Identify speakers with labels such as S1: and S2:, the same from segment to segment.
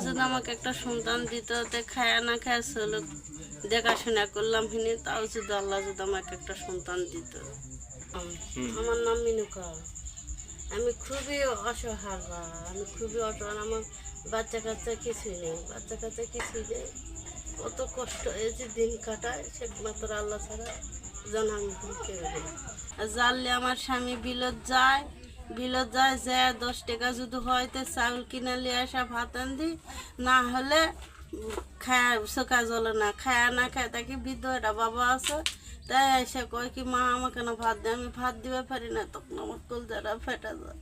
S1: যদি আমাকে একটা সন্তান দিত, খায়া না খায়া চলো দেখাশোনা করলাম হিনি, তাও যদি আল্লাহ যদি আমাকে একটা সন্তান দিত। আমার নাম মিনুকা। আমি খুবই অসহায়, আমি খুবই অসহায়। আমার বাচ্চা কাচ্চা কিছুই নেই, বাচ্চা কাচ্চা কিছুই নেই। কত কষ্ট এই যে দিন কাটায়, সে মাত্র আল্লাহ ছাড়া জানা আমি কেউ নেই। জানলে আমার স্বামী বিলত যায় যে 10 টাকা যদি হয়তো চাউল কিনে নিয়ে আসা ভাত আনদি, না হলে খায় চোখা জ্বলে না, খায় না খায় তাকে বৃদ্ধ একটা বাবা আছে, তাই এসে কয় কি মা আমাকে না ভাত দেয়, আমি ভাত দিতে পারি না, তখন আমার কলজাটা ফেটে যায়।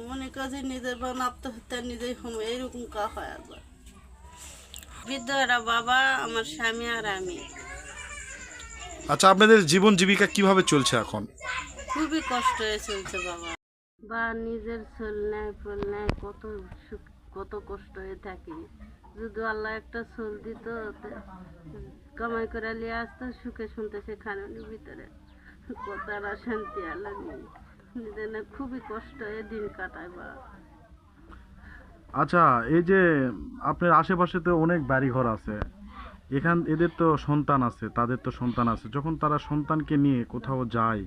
S1: মনে করে নিজের বোন আত্মহত্যা নিজেই হম, এইরকম কা হয়ে যায়। বৃদ্ধ একটা বাবা, আমার স্বামী আর আমি।
S2: আচ্ছা, আপনাদের জীবন জীবিকা কিভাবে চলছে এখন?
S1: খুবই কষ্ট হয়ে চলছে বাবা। বা নিজের চল নেয় ফল নেয়, কত সুখ কত কষ্ট হয়ে থাকি। যদি আল্লাহ একটা চল দিত, কামাই করে নিয়ে আসতো, সুখে শুনতে সেখানের ভিতরে কত আর শান্তি আল্লাহ নিজের না খুবই কষ্ট হয়ে দিন কাটায় বা।
S2: আচ্ছা, এই যে আপনার আশেপাশে তো অনেক বাড়িঘর আছে, এদের তো সন্তান আছে, তাদের তো সন্তান আছে, যখন তারা সন্তানকে নিয়ে কোথাও যায়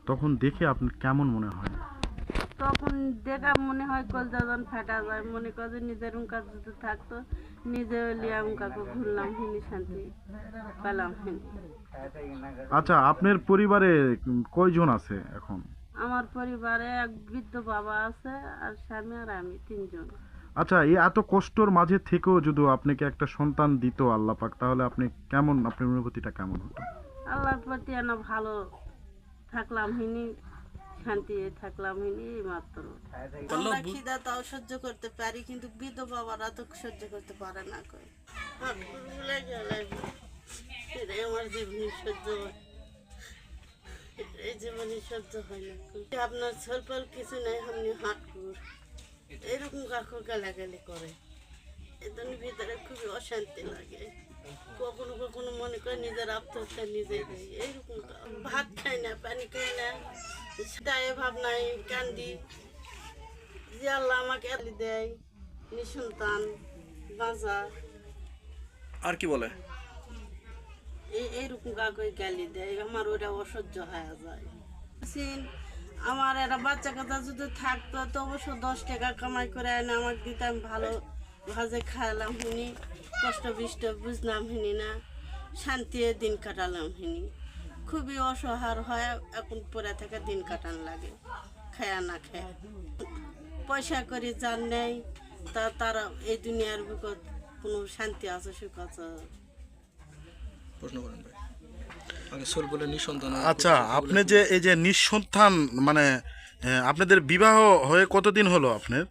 S2: তখন দেখে আপনার কেমন মনে হয়?
S1: তখন দেখা মনে হয় কলজা যখন ফাটা যায়, মনে করে যে নিজের উনকার যদি থাকতো, নিজে লিয়া উনকাকে ঘুরলাম হিনি, শান্তি পেলাম হিনি।
S2: আচ্ছা, আপনার পরিবারে কয়জন আছে এখন?
S1: আমার পরিবারে এক বৃদ্ধ বাবা আছে, আর স্বামী আর আমি, 3 জন।
S2: আচ্ছা, এই এত কষ্টর মাঝে থেকেও যদি আপনাকে একটা সন্তান দিত আল্লাহ পাক, তাহলে আপনি কেমন, আপনার অনুভূতিটা কেমন হতো?
S1: আল্লাহর প্রতি এনা ভালো থাকলাম হিনি, শান্তি থাকলাম হিনি, এই মাত্র। আমরা খিদা তাও সহ্য করতে পারি, কিন্তু বৃদ্ধ বাবারা তো সহ্য করতে পারে না। কই আমার জীবনে সহ্য হয়, এই জীবনে সহ্য হয় না। আপনার ছলপল কিছু নাই, আপনি হাঁটকুর এরকম কাকু গালাগালি করে, এদের ভিতরে খুবই অশান্তি লাগে। কখনো কখনো মনে করে নিজের আত্মহত্যা নিজেই দেয়, এইরকম ভাত খাই না, পানি খাই না, তাই ভাবনায় কান্দি যে আল্লাহ আমাকে দেয় নিঃসন্তান বাঁচা।
S3: আর কি বলে?
S1: এইরকম কাউকে গালি দেয়, আমার ওটা অসহ্য হয়ে যায়। আমার একটা বাচ্চা কাচ্চা যদি থাকতো, তো অবশ্য 10 টাকা কামাই করে এনে আমাকে দিতাম, ভালো ভাজে খাইলাম হিনি, কষ্ট বিষ্ট বুঝলাম হিনি না, শান্তি দিন কাটালাম হিনি। খুবই অসহায় হয় এখন, পরে থেকে দিন কাটান লাগে, খায়া না খায়। পয়সা করে যার নেই, তারা এই দুনিয়ার বুকত কোনো শান্তি আছে, সুখ আছে?
S3: প্রশ্ন করেন ভাই। আগে সোল বলে নিঃসন্তান।
S2: আচ্ছা, আপনি যে এই যে নিঃসন্তান, মানে আপনাদের বিবাহ হয়ে কতদিন হলো আপনার?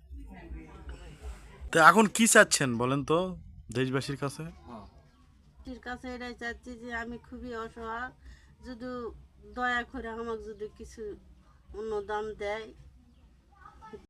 S2: তো এখন কি চাচ্ছেন বলেন তো দেশবাসীর কাছে?
S1: কাছে এটাই চাচ্ছি যে আমি খুবই অসহায়, যদি দয়া করে আমাকে যদি কিছু অনুদান দেয়,